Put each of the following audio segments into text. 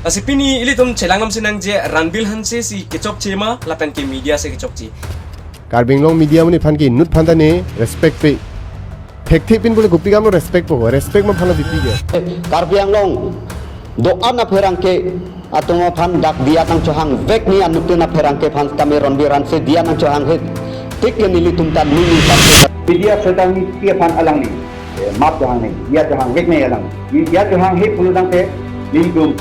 Asipini ili tum chelangnam sinang je Ranbil Hanse si kechok chema lapen ke media se kechok chi. Karbinglong media mani phan ki nut phan ta ne respect pe. Thek thek pin bole gupi gam respect po respect ma phan bipi ge. Karbianglong doa na perangke atau phan dak dia tang chohang vek ni anu tu na perangke phan kameron biran se dia nang chohang het tik ke nili tumtan nili pa. Media sedang ni dia phan alang ni map johang ni dia johang vek ni alang dia johang he puludang te lindum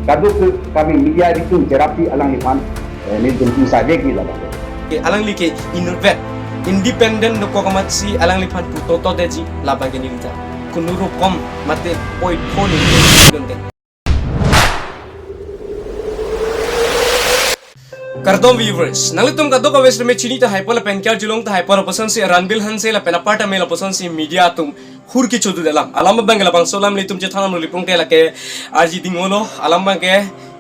kaduk kami media itu terapi alang ni phan lindum insai vek ni lah. Alang li ke innovet independent no ko kamat si alang li phan pu toto deji labang ke nilita. Kunuru kom mate point phone ni donde. Kardom viewers, nalitum kadok ka west me chini ta hyper la penkar julong ta hyper option si Ranbil Hanse la pena parta me la option si media tum hur ki chodu dalam alam bangala bang solam le tum je thanam no lipung te la ke arji dingolo alam bang ke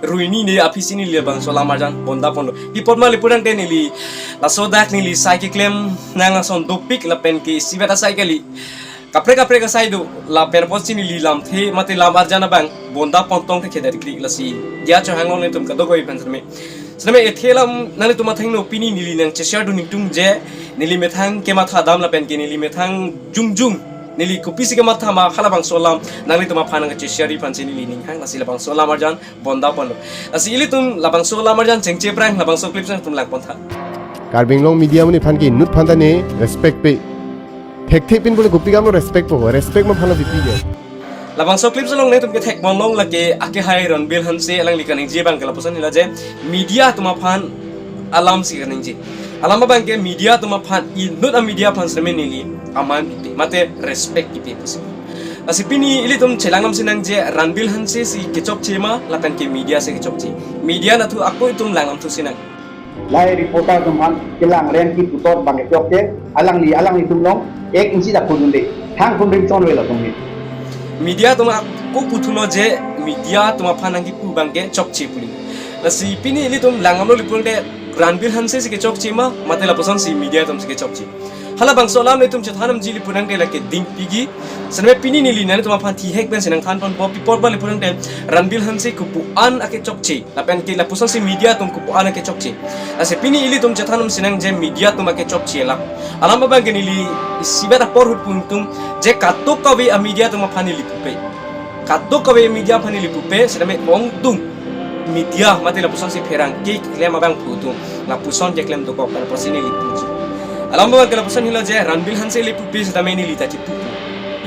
ruini ne afisini le bang solam arjan bonda pondo di porma le purang te ni li la sodak ni li sai ki claim nang son dopik la pen ki sibeta sai ke li kapre ka sai do la pen post ni li lam the mate lam arjana bang bonda pontong te khedar kri la si dia cho hangong le tum kadok oi pen me Selama ethelam nali tu mathang no pini nili nang cheshar du ningtung je nili methang ke matha dam la pen ke nili methang jung nili kopisi ke matha ma khala bang solam nali tu ma phanang cheshari pan nili ning hang lasi labang solam arjan bonda pon asi ili tum labang solam arjan chengche prang labang so clips tum lang pon tha Karbinglong media mani phan ki nut phan ta ne respect pe. Thek thek pin bole gupi gam respect po respect ma phan bipi ge. Labang so clips long ne tum ke thek mon long la ke ake hai Ranbil Hanse alang likaning je bang kala posan hila je media tuma phan alam si kaning je alam bang ke media tuma phan not a media phan seme nili aman pipi mate respect pipi posi asipini ili tum chelangnam sinang je Ranbil Hanse si kechok chema lapen ke media se kechok chi media na thu akoi tum langnam thu sinang Lai reporter tumhan kilang ren ki putot bang ke jok te alang ni tumlong ek inci dak pununde hang pun ring chon wela tumni media tuma ko puthulo je media tuma phanang ki pu bangke chokchi puli la si pini ili tum langam lo lipung de Ranbil Hanse si ke chokchi ma mate la posan si media tum si ke chokchi hala bang solam le tum che thanam ji lipung de la ke ding pigi sanme pini ni li nan tuma phan thi hek ben senang than pon pop pipor ba lipung de Ranbil Hanse ku pu an ake chokchi la pen ke la posan si media tum ku pu an ake chokchi ase pini ili tum che thanam sinang je media tum ake chokchi la alam ba bang ke ni li sibeta por hut puntum je katok ka we a media tum phani lipupe katok ka we media phani lipupe sedame ong tum media mate la puson si ferang ke klem abang putu la puson ke klem to ko para posini lipuji alam ba ke la puson hila je Ranbil Hanse lipupe sedame ni lita ci pupu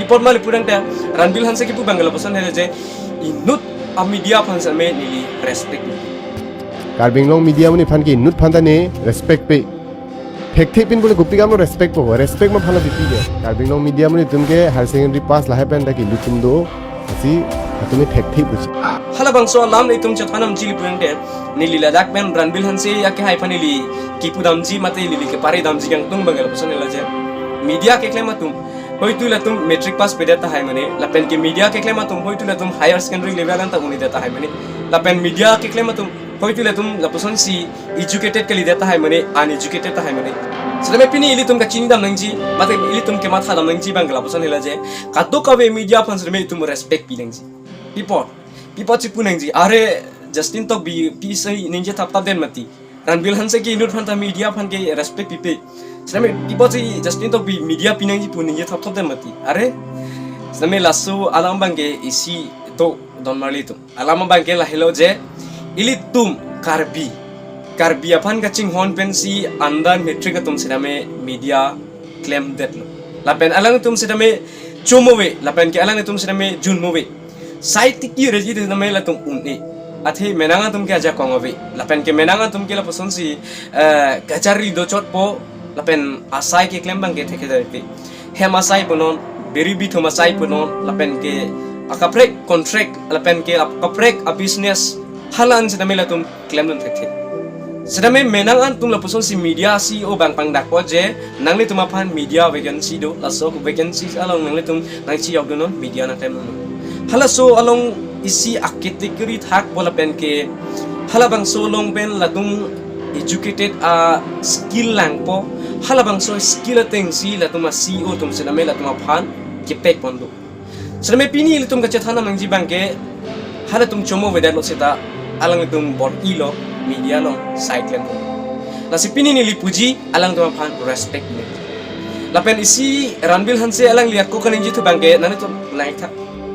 ipor ma lipurang ta Ranbil Hanse ki pu bangala puson hila je inut a media phan same ni li respect Karbinglong media mani phan ki nut phan ta ne respect pe. Thek thek pin bole gupi gam respect po respect ma phan bipi ge. Karbinglong media mani tumke higher secondary pass la pen da ki lutum do asi atumi thek thek buch. hala bang so lam le tum che thanam ji lipurang de ni li ladak pen Ranbil Hanse ya ke hai phani li ki pu dam ji mate li ke pare dam ji gang tung bangala puson hila je media ke klem tum hoi tu la tum metric pass pe deta hai mane la pen ke media ke klem tum hoi tu la tum higher secondary level an ta uni deta hai mane la pen media ke klem tum hoi tu la tum la puson si educated ke li deta hai mane uneducated ta hai mane sedame pini ili tum ka chini dam nangji mate ili tum ke matha dam nangji bangala puson hila je kadok ka we media phan sedame tum respect pi nangji people chipu nangji are Justin tok bi pi sai ninja tap den mati Ranbil Hanse ki inut phan ta media phan ke respect pipe sedame people chi Justin tok bi media pinangji pu ninja tap den mati are sedame lasu alam bangke isi to don marli tum alam bangke la hello je ili tum karbi aphan ka ching hon pen si andan metric tum sedame media claim that lo la pen alang tum sedame chomowe la pen ke alang tum sedame junmowe sai tiki reji de sedame la tum unne athe menanga tum ke aja kongowe la pen ke menanga tum ke la poson si gachari do chot po la pen asai ke claim bang ke theke darte hema sai bonon beri bi thoma sai bonon la pen ke akaprek contract la pen ke akaprek a business halan sedame la tum claim dun theke sedame menangan tum la puson si media CEO bang pang dak je nangli tuma phan media vacancy do la so vacancy along nangli tum nang chi yok don media na tem no hala so along isi category thak bola pen ke hala bang so long pen la tum educated a skill lang po hala bang so skill teng si la tuma CEO tum sedame la tuma phan ke pek pondo sedame pini li tum ka chathana nang ji bang ke hala tum chomo wedat lo seta alang tum bor ilo media lo cyclen la sipini ni lipuji alang tum phan respect ni lapen isi Ranbil Hanse alang lihat ko kanin jitu bangke nani to naik tha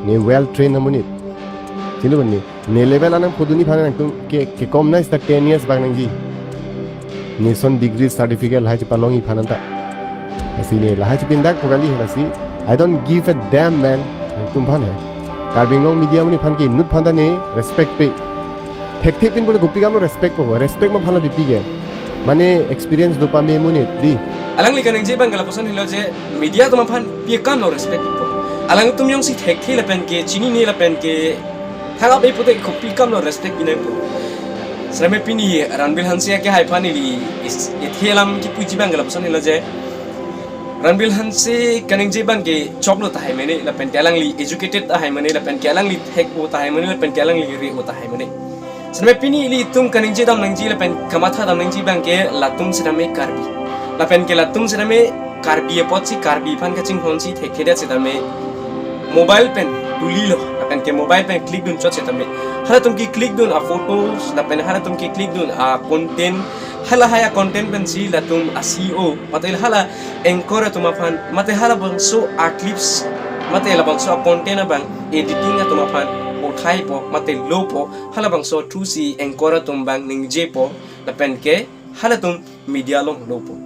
ni well trained namunit sino bani ni level anang puduni phane tum ke kom na sta 10 years bang nang ji ni son degree certificate lai chi palongi phananta asi ni lai chi pindak pogali hasi I don't give a damn man tum phane Karbing long media muni phan ki nut phanda ne respect pe thek thek pin bole gupi gam respect ko respect ma phala dipi ge mane experience do pame muni di alang li kanin je bangala posan hilo je media to phan pi kam no respect ko alang tum yong si thek thi lapen ke chini ni lapen ke thanga be putek ko pi kam no respect binang ko srame pini Ranbil Hanse ke hai phani li is ethelam ki puji bangala posan hilo je Ranbil Hanse kaning je bang ke choklo ta hai mene lapen ke alang li educated ta hai mene lapen ke alang li thek o ta hai mene lapen ke alang li re o ta hai mene srame pini li tum kaning je dam nang ji lapen kamatha dam nang ji bang ke latum srame karbi lapen ke latum srame karbi e potsi karbi phan ka ching honsi thek theda sedame mobile pen tulilo lapen ke mobile pen click dun chot sedame hala tum ki click dun a photos lapen hala tum ki click dun a content hala haya content pen si latum a CEO matel hala anchor tuma phan mate hala bang so a clips mate la bang so a content bang editing tuma phan o thai po mate low po hala bang so thu si anchor tum bang ning je po lapen ke hala tum media long low po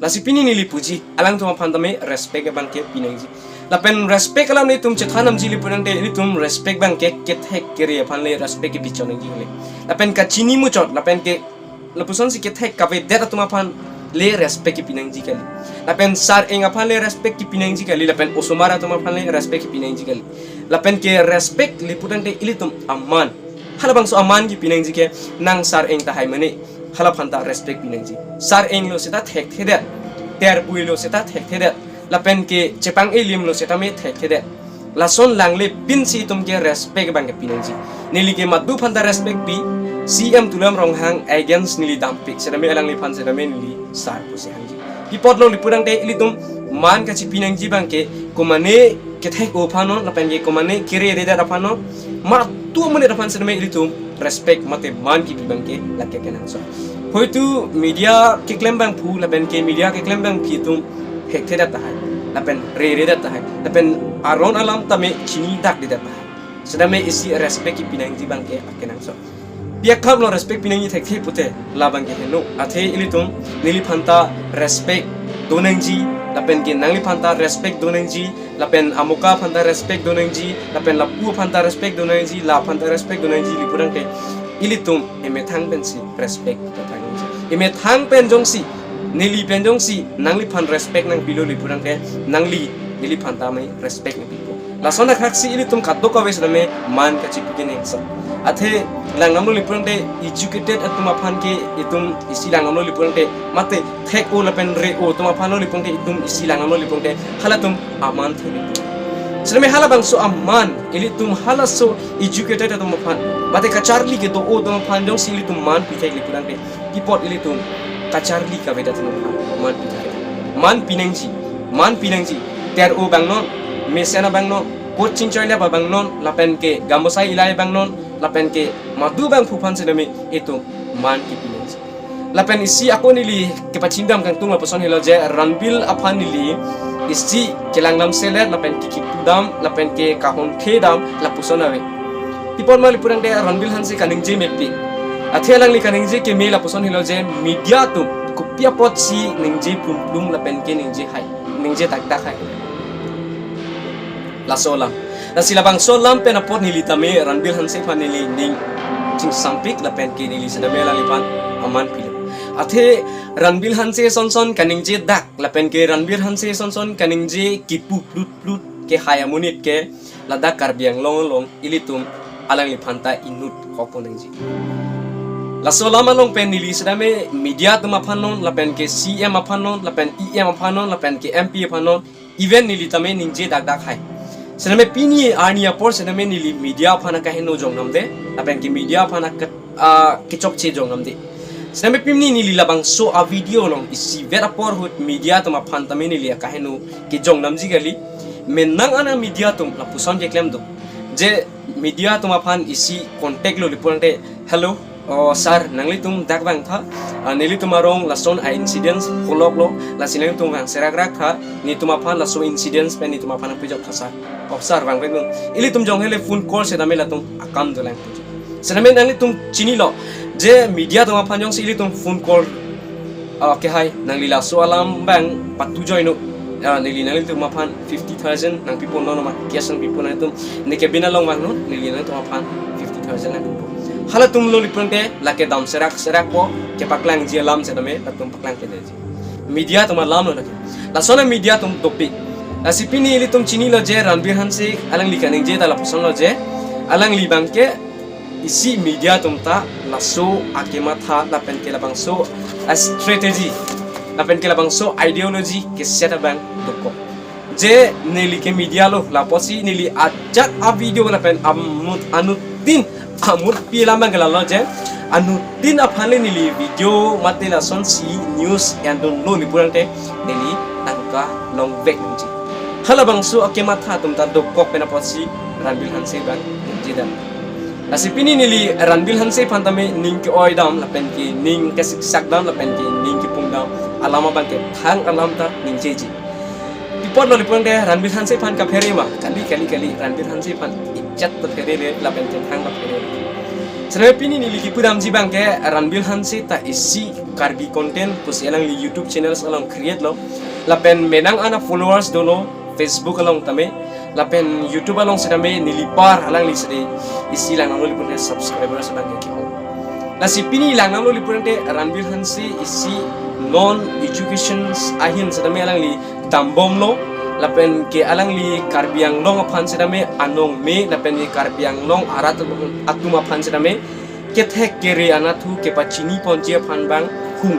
la sipini ni lipuji alang tuma phan tame respect bang ke pinangji lapen respect alam ni tum chethanam ji lipunang de ni tum respect bang ke thek kere phan le respect ke bichon ngi le lapen ka chini mu chot lapen ke lapuson si ke thek ka ve deta tuma phan le respect ki pinangji kali lapen sar eng aphan le respect ki pinangji kali lapen osomara tuma phan le respect ki pinangji kali lapen ke respect liputan de ilitum aman hala bang so aman ki pinangji ke nang sar eng ta hai mane hala phan ta respect pinangji sar eng lo seta thek theda ter pui lo seta thek theda lapen ke chepang elim lo seta me thek theda lason langle pin si tum ke respect bang ke pinangji nili ke madu phan ta respect pi CM tulam ronghang against nili dampik sedame alang li phan sedame nili sar pu se hangji ipot lo lipurang de ilitum man ka chipinang ji bangke komane ke thek o phano lapen ge komane kire re da phano ma tu mone da phan sedame ilitum respect mate man ki bangke lakke kenan so hoitu media ke claim bang phu lapen ke media ke claim bang phi tum hek the da ta hai lapen re da ta hai lapen aron alam tame chini dak de da ta sedame isi respect ki pinang ji bangke kenan so biak kham lo respect pinang ni thek the pute labang ke heno athe ilitum nili phanta respect donang ji lapen ke nangli phanta respect donang ji lapen amuka phanta respect donang ji lapen lapu phanta respect donang ji la phanta respect donang ji lipurang ke ilitum eme thang pen si respect ta thang ji eme thang pen jong si nili pen jong si nangli phan respect nang pilo lipurang ke nangli nili phanta mai respect ni pipo la sona khaksi ilitum kaddo ka wes me man ka chipike ne sa athe langamlo lipurang de educated atuma phan ke itum isi langamlo lipurang de mate thek o lapen re o tuma phan lo lipurang de itum isi langamlo lipurang de halatum aman thele sedame hala bang so aman ilitum hala so educated atuma phan mate ka charli ke to o tuma phan jong si ilitum man pithai lipurang de ipot ilitum ka charli ka veda tuma phan man pithai man pinangji ter o bang non mesena bang non coaching choila bang non lapen ke gambosai ilai bang non lapen ke madu bang phuphan sedame itu man ki pinangji lapen isi ako nili ke pachindam kang tung laposon hilo je Ranbil aphan nili isi kelanglam seler lapen ki pudam lapen ke kahon khedam lapuson ave tipon mali purang de Ranbil Hanse kaning je mepi athelang li kaning je ke me laposon hilo je media tu kupia pot si ningje plum lapen ke ningje hai ningje tak hai la solam la silabang solam penapot nilitame Ranbil Hanse panili ning ching sampik lapen ke nili sedame la lipan aman pilo athe Ranbil Hanse son kaning je dak lapen ke Ranbil Hanse son kaning je kipu plut ke hayamunit ke ladak karbiang long ilitum alang lipanta inut koponeng ji la solam along pen nili sedame media tuma phanon lapen ke CM aphanon lapen EM aphanon lapen ke MP aphanon event nilitame ningje dak hai sedame pini arnia por sedame nili media phana ka heno jongnam de lapen ki media phana ka kichok che jongnam de sedame pini nili labang so a video long isi vera por hut media tuma phan tame nili ka heno ki jongnam ji gali menang ana media tum la puson je klem do je media tumaphan isi contact lo lipurante hello sir nangli tum dak bang tha nili tumarong lason a incidents holok lo lasinang tum bang serak rak tha ni tumaphan laso incidents pen ni tumaphan pujok thasa sir bang bang ili tum jong hele phone call se namela tum akam dolang sename nangli tum chini lo je media tumaphan jong ili tum phone call ke hai nangli laso alam bang patu join nili nangli tumaphan 50,000 nang people no ma kias nang people na tum ne ke binalong bang no nili nang tumaphan 50,000 nang people hala tum lo lipunte lake dam serak po ke paklang ji alam se dame tum paklang ke ji media tum alam lo lake la sona media tum topi la sipini ili tum chini lo je Ranbir Hansi alang likaning je dala poson lo je alang li bangke isi media tum ta la so akema tha la pen ke la bang so a strategy la pen ke la bang so ideology ke set bang dokko je nili ke media lo la posi nili ajat a video la pen amut anutin amur pila mangalalo je anu tin aphale nili video matela sonsi news yang don lo lipurante nili angka long back nji hala bangsu akema tha tum ta dokok pena posi Ranbir Hansi bang jidan asipini nili Ranbir Hansi phantame ning ke oidam lapen ki ning ke siksak dam lapen ki ning ki pungdam alama bang ke thang alam ta ning jeji ipot lo lipurante Ranbir Hansi phan ka ferima kali Ranbir Hansi phan ichat ta ferele lapen ke thang ta ferele Serapini ni lagi pudam jibang ke Ranbir Hansi ta isi karbi konten pus elang li YouTube channel along create lo lapen menang ana followers dolo Facebook along tame lapen YouTube along sedame nilipar alang li sede isi lang lo lipun subscribers bang ke ho nasi pini lang lo lipun te Ranbir Hansi isi non education ahin sedame alang li tambom lo lapen ke alang li karbiang long aphan sedame anong me lapen li karbiang long arat atum aphan sedame ke thek kere anathu ke pachini ponje phan bang hung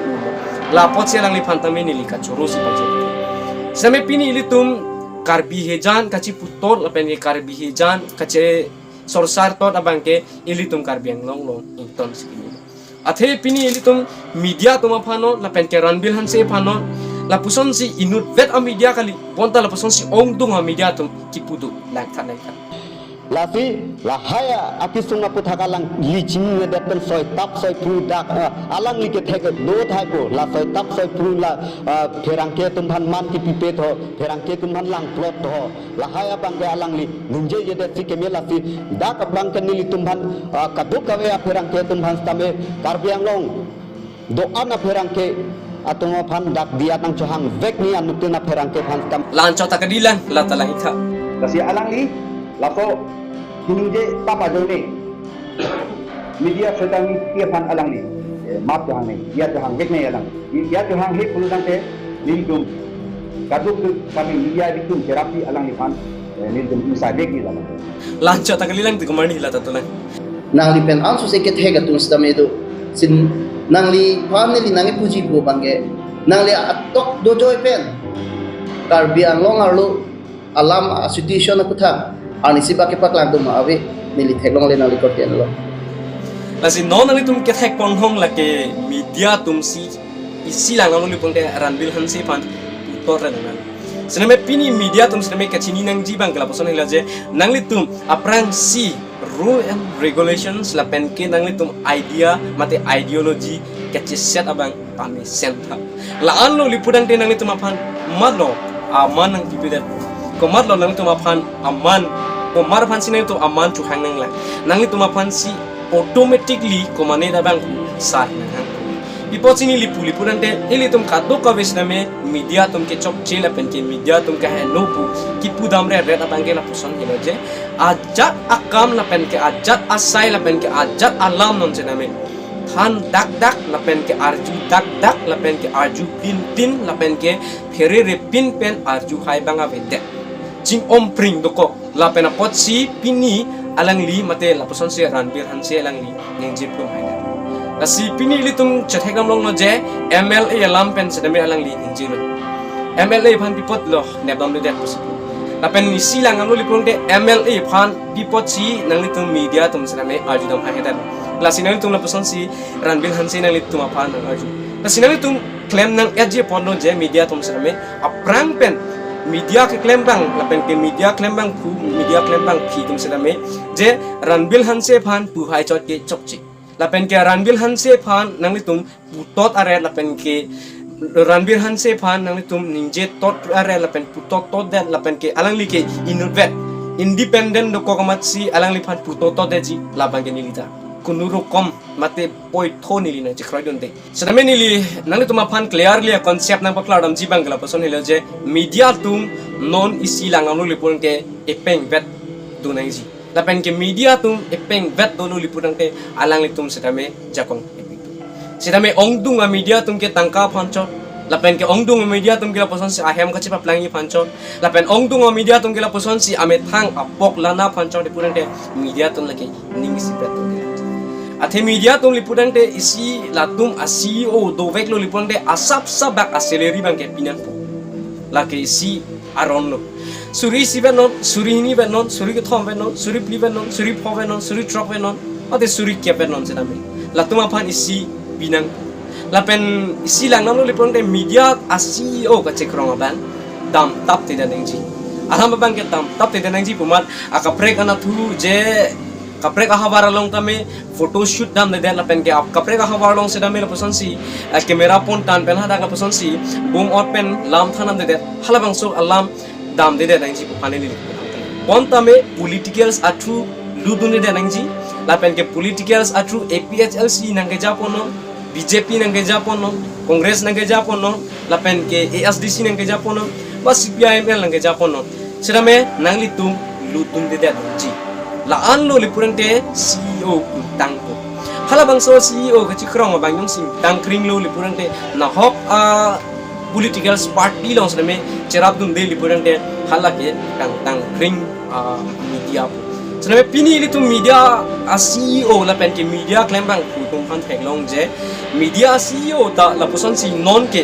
la pot se alang li phan tame ni li ka choro si paje sedame pini li tum karbi hejan kachi putor lapen li karbi hejan kache sorsar tot abang ke ili tum karbiang long inton sikini athe pini ili tum media tum aphano lapen ke Ranbir Hansi phano lapuson si inut vet a media kali ponta lapuson si ongdung a media tum kipudu langkhan Lafi lahaya aki sunga puthakalang licing ngedepen soy tap soy prudak alang like theke do thako la soy tap soy pru la pherangke tumhan man ki pipe tho pherangke tumhan lang plot tho lahaya bangke alang li nunje jede sike mela fi dak bangke nili tumhan kaduk kawe pherangke tumhan stame karbiang long do ana pherangke atoma phan dak dia tang chohang vek ni anutena pherangke phan stam lancho takadilan la talang itha kasi alang li laso hinuje tapa jone media sedang kia pan alang ni map jahang ni dia jahang vek ni alang dia jahang he puludang te nilgum kaduk kami media dikum terapi alang ni pan nilgum inside vek ni alang lancho takadilan tu kemani la tatulang nang li pen ansu seket hega tung stame do sin nang li phan ni nang puji bo bangge nang li atok do joy pen karbi anglong arlo alam situation akutha ani siba ke paklang dum ave nili thelong le nang li koten lo lasi non ani tum ke thek pon hong la ke media tum si isi lang nang li pon te Ranbir Hansi pan putor na sename pini media tum sename kachini nang jibang kala poson hila je nang li tum aprang si rule and regulations la pen ke nang li tum idea mate ideology ke set abang pami senta la an lo lipudang te nang li tum apan madlo aman nang pipidat ko madlo nang tum apan aman ko mar phan sinai to aman chu hang nang la nang li tum apan si automatically ko mane da bang sa nang ipotini lipuli purante ili tum kaddo ka vesname media tum ke chok chela pen ke media tum ka no pu ki pudam re red abang ke la puson hilo je ajat akam la pen ke ajat asai la pen ke ajat alam non sename than dak la pen ke arju dak la pen ke arju tin la pen ke phere re pin pen arju hai banga vede jing om pring doko la pen pot si pini alang li mate la puson se Ranbir Hansi alang li neng je plum hai nasi pini li tum chathegam long no je MLA alam pen sedame alang li neng je lo MLA phan pipot lo nebam le det possible la pen ni silang ngalo li pon de MLA phan pipot si nang li tum media tum sedame arju dam hai hedan la sinang tum la puson si Ranbir Hansi nang li tum aphan nang arju la sinang tum claim nang edge pon no je media tum sedame aprang pen media ke claim bang lapen ke media claim bang phi tum sedame je Ranbir Hanse phan pu hai chot ke chokchi lapen ke Ranbir Hanse phan nangli tum pu tot are lapen ke Ranbir Hanse phan nangli tum ninje tot are lapen pu tot dat lapen ke alang li ke innovet independent do kokamat si alang li phan pu tot de ji labang ke nilita kunuru kom mate poi tho nili na chikrai don de sedame nili nangli tuma phan clearly concept na bakla dam ji bangla pason helo je media tum non isi langam lu lipun ke epeng vet tu nang ji lapen ke media tum epeng vet do lu lipun ke alang li tum sedame jakong sedame ongdung a media tum ke tangka phancho lapen ke ongdung media tum ke pason si ahem ka chipa plangi phancho lapen ongdung media tum ke pason si ame thang apok lana phancho de puran ke media tum laki ningi si pet athe media tum liputan te isi latum a CEO do vek lo liputan te asap sabak aseleri bang ke pinan po la ke isi aron lo suri si benon suri ni benon suri ke thom benon suri pli benon suri pho benon suri trop benon ate suri ke benon sedame latum aphan isi pinang lapen isi langnam lo liputan te media a CEO ka chekrong ban dam tap te danengji alam bang ke dam tap te danengji pumat akaprek ana thu je kaprek ahabar long tame photo shoot dam de la pen ke kaprek ahabar long se dam la pason si camera pon tan pen hada ka pason si boom out pen lam thanam de halabang so alam dam de nang ji pane ni pon tame politicals atru ludun de nang ji la pen ke politicals atru APHLC nang ke japono BJP nang ke japono congress nang ke japono la pen ke ASDC nang ke japono ba CPIML nang ke japono sedame nang litum ludun de ji la an lo lipurante CEO tangko halabang so CEO ka chikrong bang yung sing tangkring lo lipurante na hok political party long sa me cherap dun de lipurante halake tangkring media po so na pinili tu media a CEO la pen ke media claim bang tum pan thek long je media CEO ta la puson si non ke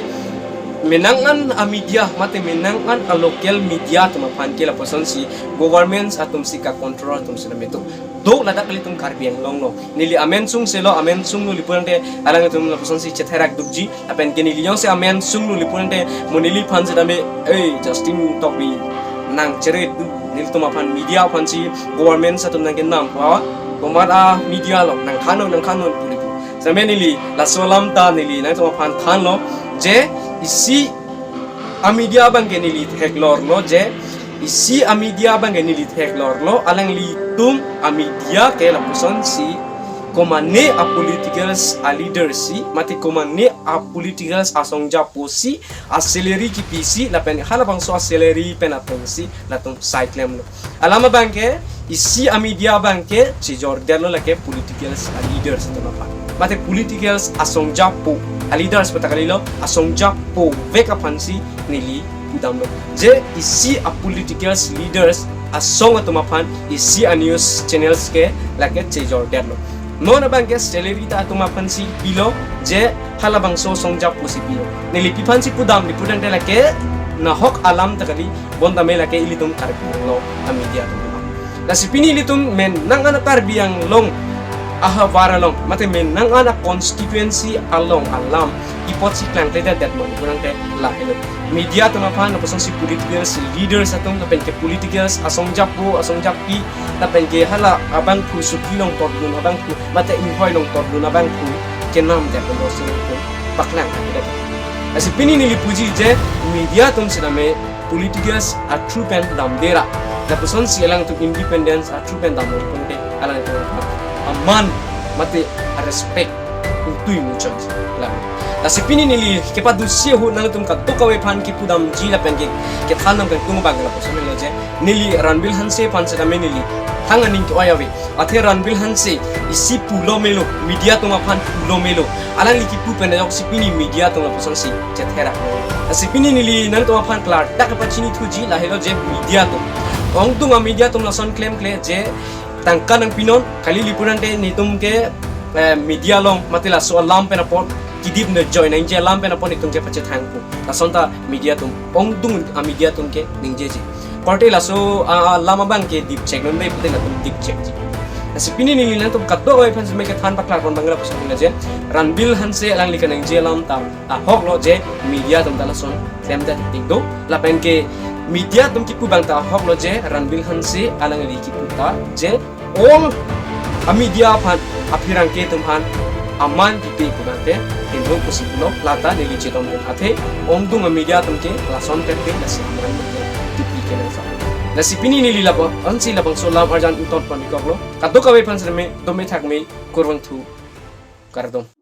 menangan a media mate menangan a local media tuma pan ke la pason si governments atum si ka control tum sila meto do la dak litum karbiang long no nili amen sung selo amen sung no lipurante alang tum la pason si chetherak dubji apen ke nili yong se amen sung no lipurante monili pan sila me justin topi nang chere du nil tuma pan media pan si governments atum nang ke nam pa komara media lo nang khano pulipu sampe nili la solam ta nili nang tuma pan than lo je isi a media bang ke nili thek lor lo je isi a media bang ke nili thek lor lo alang li tum a media ke la person si komane a politicals a leaders si mati komane a politicals a songja posi a celery ki pc la pen hala bang so a celery pen atong si la tum cyclem lo alama bang ke isi a media bang ke chi jordan lo la ke politicals a leaders to pa mati politicals a songja po a leaders patakalilo a songja po veka pansi nili udam lo je isi a politicals leaders a song atumapan isi a news channels ke la ke chi jordan lo nona bang ke celery ta atumapan si pilo je halabang so songja po si pilo nili pipan si pudam di pudan la ke na hok alam takali bonda me la ke ilitum karbi lo a media to la si pini ilitum men nang ana karbi yang long ahawara long mate men nang ana constituency along alam ipot si klang teda dat mon kurang te la hello media to mapan no person si political leaders atong na pen ke politicals asong japo asong japi na pen ke hala abang pu suki long tot dun abang pu mate inhoi long tot dun abang pu ke nam dat no so ko paklang ta asi pini ni lipuji je media tum siname politicals a true pen damdera na person si alang to independence a true pen damor ponte alang to aman mate a respect untui mucho la si pini nili ke padu sia hu nang tum ka to kawe phan ki pudam ji la pen ke thanam kan tung bang la pason lo je nili Ranbir Hanse pan sa me nili hanganing to ayawe athe Ranbir Hanse isi pulo melo media to ma phan pulo melo alang li ki pu pen yok si pini media to la pason si chethera si pini nili nang to ma phan klar dak pa chini thuji la helo je media to ong tunga media to la son claim kle je tangka nang pinon kali lipunan te nitum ke media long matila so alam pen apon kidip na join nang je alam pen apon itung ke pache thangku asonta media tum ong tung a media tum ke ningje ji party la so lama bang ke deep check non dei pute na tum deep check ji asipini ni lilan tum kaddo oi fans me ke than paklar kon bangla pason na je Ranbir Hanse alang likan nang je alam tam hok lo je media tum dala son sem da tikdo la pen ke media tum kipu bangta hok lo je Ranbir Hansi alang li kipu ta je all a media pan apirang ke tumhan aman pipi kunate hindung kusipulo lata nili chetom athe omdung a media tum ke lason tepe nasi aman ke pipi ke nasa nasi pini nili labo ansi labang solam arjan utot panikok lo kato kawe pansreme dome thakme kurwang thu kardom